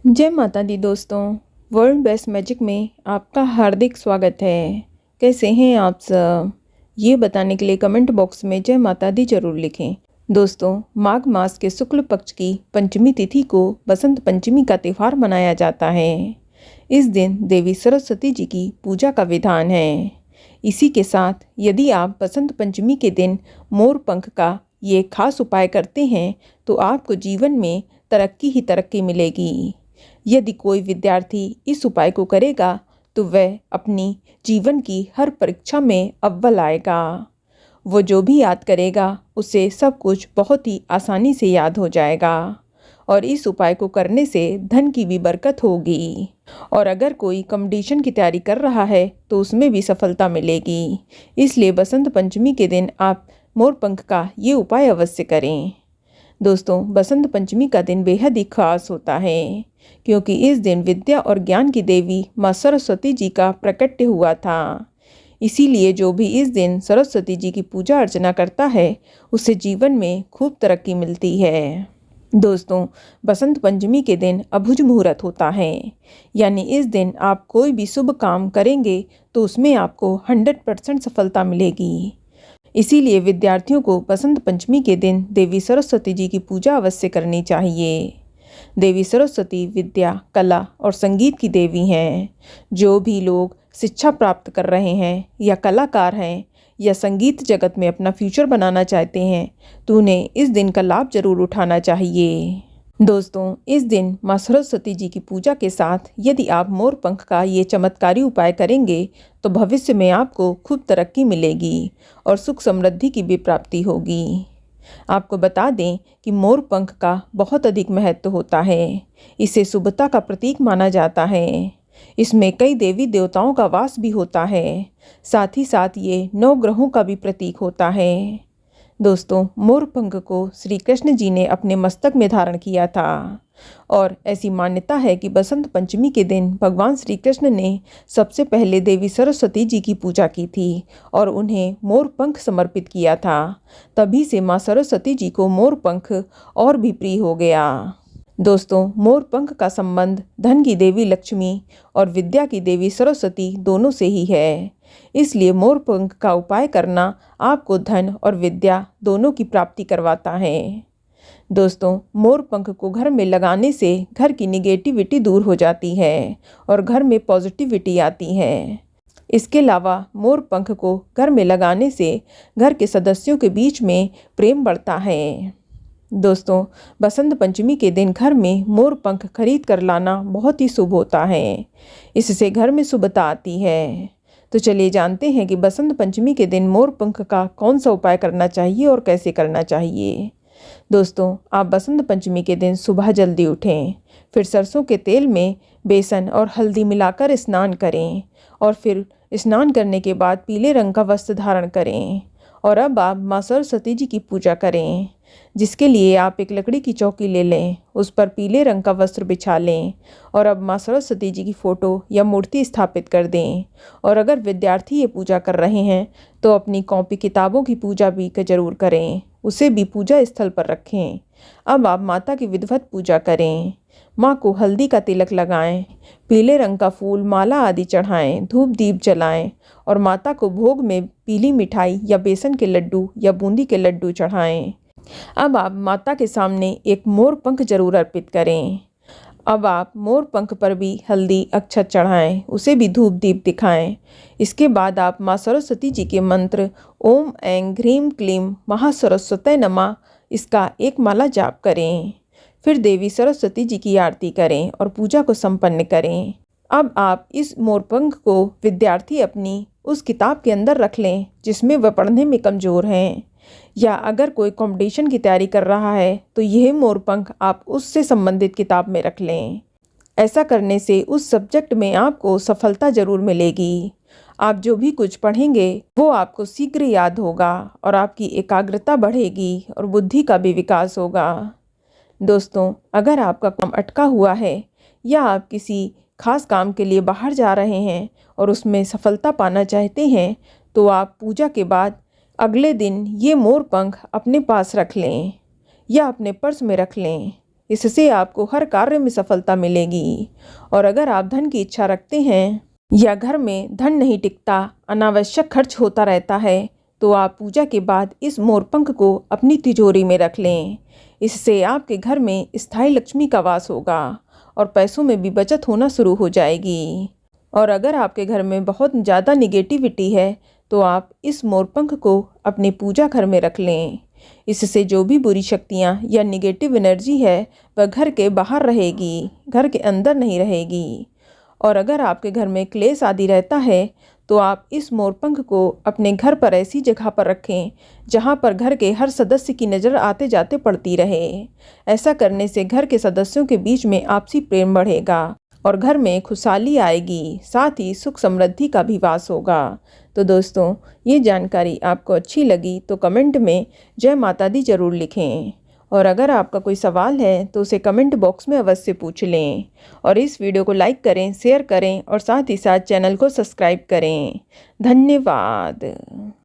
जय माता दी दोस्तों। वर्ल्ड बेस्ट मैजिक में आपका हार्दिक स्वागत है। कैसे हैं आप सब? ये बताने के लिए कमेंट बॉक्स में जय माता दी जरूर लिखें। दोस्तों, माघ मास के शुक्ल पक्ष की पंचमी तिथि को बसंत पंचमी का त्यौहार मनाया जाता है। इस दिन देवी सरस्वती जी की पूजा का विधान है। इसी के साथ यदि आप बसंत पंचमी के दिन मोर पंख का ये खास उपाय करते हैं तो आपको जीवन में तरक्की ही तरक्की मिलेगी। यदि कोई विद्यार्थी इस उपाय को करेगा तो वह अपनी जीवन की हर परीक्षा में अव्वल आएगा। वो जो भी याद करेगा उसे सब कुछ बहुत ही आसानी से याद हो जाएगा और इस उपाय को करने से धन की भी बरकत होगी। और अगर कोई कंपटीशन की तैयारी कर रहा है तो उसमें भी सफलता मिलेगी। इसलिए बसंत पंचमी के दिन आप मोर पंख का ये उपाय अवश्य करें। दोस्तों, बसंत पंचमी का दिन बेहद ही खास होता है क्योंकि इस दिन विद्या और ज्ञान की देवी माँ सरस्वती जी का प्रकट्य हुआ था। इसीलिए जो भी इस दिन सरस्वती जी की पूजा अर्चना करता है उसे जीवन में खूब तरक्की मिलती है। दोस्तों, बसंत पंचमी के दिन अभुज मुहूर्त होता है, यानी इस दिन आप कोई भी शुभ काम करेंगे तो उसमें आपको 100% सफलता मिलेगी। इसीलिए विद्यार्थियों को बसंत पंचमी के दिन देवी सरस्वती जी की पूजा अवश्य करनी चाहिए। देवी सरस्वती विद्या, कला और संगीत की देवी हैं। जो भी लोग शिक्षा प्राप्त कर रहे हैं या कलाकार हैं या संगीत जगत में अपना फ्यूचर बनाना चाहते हैं तो उन्हें इस दिन का लाभ जरूर उठाना चाहिए। दोस्तों, इस दिन माँ सरस्वती जी की पूजा के साथ यदि आप मोर पंख का ये चमत्कारी उपाय करेंगे तो भविष्य में आपको खूब तरक्की मिलेगी और सुख समृद्धि की भी प्राप्ति होगी। आपको बता दें कि मोर पंख का बहुत अधिक महत्व होता है। इसे शुभता का प्रतीक माना जाता है। इसमें कई देवी देवताओं का वास भी होता है। साथ ही साथ ये 9 ग्रहों का भी प्रतीक होता है। दोस्तों, मोर पंख को श्री कृष्ण जी ने अपने मस्तक में धारण किया था और ऐसी मान्यता है कि बसंत पंचमी के दिन भगवान श्री कृष्ण ने सबसे पहले देवी सरस्वती जी की पूजा की थी और उन्हें मोर पंख समर्पित किया था। तभी से माँ सरस्वती जी को मोर पंख और भी प्रिय हो गया। दोस्तों, मोर पंख का संबंध धन की देवी लक्ष्मी और विद्या की देवी सरस्वती दोनों से ही है। इसलिए मोर पंख का उपाय करना आपको धन और विद्या दोनों की प्राप्ति करवाता है। दोस्तों, मोर पंख को घर में लगाने से घर की निगेटिविटी दूर हो जाती है और घर में पॉजिटिविटी आती है। इसके अलावा मोर पंख को घर में लगाने से घर के सदस्यों के बीच में प्रेम बढ़ता है। दोस्तों, बसंत पंचमी के दिन घर में मोर पंख खरीद कर लाना बहुत ही शुभ होता है। इससे घर में शुभता आती है। तो चलिए जानते हैं कि बसंत पंचमी के दिन मोर पंख का कौन सा उपाय करना चाहिए और कैसे करना चाहिए। दोस्तों, आप बसंत पंचमी के दिन सुबह जल्दी उठें, फिर सरसों के तेल में बेसन और हल्दी मिलाकर स्नान करें और फिर स्नान करने के बाद पीले रंग का वस्त्र धारण करें और अब आप माँ सरस्वती जी की पूजा करें, जिसके लिए आप एक लकड़ी की चौकी ले लें, उस पर पीले रंग का वस्त्र बिछा लें और अब माँ सरस्वती जी की फ़ोटो या मूर्ति स्थापित कर दें। और अगर विद्यार्थी ये पूजा कर रहे हैं तो अपनी कॉपी किताबों की पूजा भी जरूर करें, उसे भी पूजा स्थल पर रखें। अब आप माता की विधिवत पूजा करें, माँ को हल्दी का तिलक लगाएं, पीले रंग का फूल, माला आदि चढ़ाएं, धूप दीप जलाएं और माता को भोग में पीली मिठाई या बेसन के लड्डू या बूंदी के लड्डू चढ़ाएं। अब आप माता के सामने एक मोर पंख जरूर अर्पित करें। अब आप मोर पंख पर भी हल्दी अक्षत चढ़ाएं, उसे भी धूप दीप दिखाएं। इसके बाद आप माँ सरस्वती जी के मंत्र ओम ऐं ह्रीं क्लीं महासरस्वतये नमः इसका एक माला जाप करें। फिर देवी सरस्वती जी की आरती करें और पूजा को संपन्न करें। अब आप इस मोर पंख को विद्यार्थी अपनी उस किताब के अंदर रख लें जिसमें वह पढ़ने में कमज़ोर हैं, या अगर कोई कंपटीशन की तैयारी कर रहा है तो यह मोर पंख आप उससे संबंधित किताब में रख लें। ऐसा करने से उस सब्जेक्ट में आपको सफलता जरूर मिलेगी। आप जो भी कुछ पढ़ेंगे वो आपको शीघ्र याद होगा और आपकी एकाग्रता बढ़ेगी और बुद्धि का भी विकास होगा। दोस्तों, अगर आपका काम अटका हुआ है या आप किसी खास काम के लिए बाहर जा रहे हैं और उसमें सफलता पाना चाहते हैं तो आप पूजा के बाद अगले दिन ये मोर पंख अपने पास रख लें या अपने पर्स में रख लें इससे आपको हर कार्य में सफलता मिलेगी। और अगर आप धन की इच्छा रखते हैं या घर में धन नहीं टिकता, अनावश्यक खर्च होता रहता है, तो आप पूजा के बाद इस मोरपंख को अपनी तिजोरी में रख लें। इससे आपके घर में स्थायी लक्ष्मी का वास होगा और पैसों में भी बचत होना शुरू हो जाएगी। और अगर आपके घर में बहुत ज़्यादा निगेटिविटी है तो आप इस मोरपंख को अपने पूजा घर में रख लें। इससे जो भी बुरी शक्तियाँ या निगेटिव एनर्जी है वह घर के बाहर रहेगी, घर के अंदर नहीं रहेगी। और अगर आपके घर में क्लेश आदि रहता है तो आप इस मोरपंख को अपने घर पर ऐसी जगह पर रखें जहां पर घर के हर सदस्य की नज़र आते जाते पड़ती रहे। ऐसा करने से घर के सदस्यों के बीच में आपसी प्रेम बढ़ेगा और घर में खुशहाली आएगी, साथ ही सुख समृद्धि का भी वास होगा। तो दोस्तों, ये जानकारी आपको अच्छी लगी तो कमेंट में जय माता दी जरूर लिखें। और अगर आपका कोई सवाल है तो उसे कमेंट बॉक्स में अवश्य पूछ लें। और इस वीडियो को लाइक करें, शेयर करें और साथ ही साथ चैनल को सब्सक्राइब करें। धन्यवाद।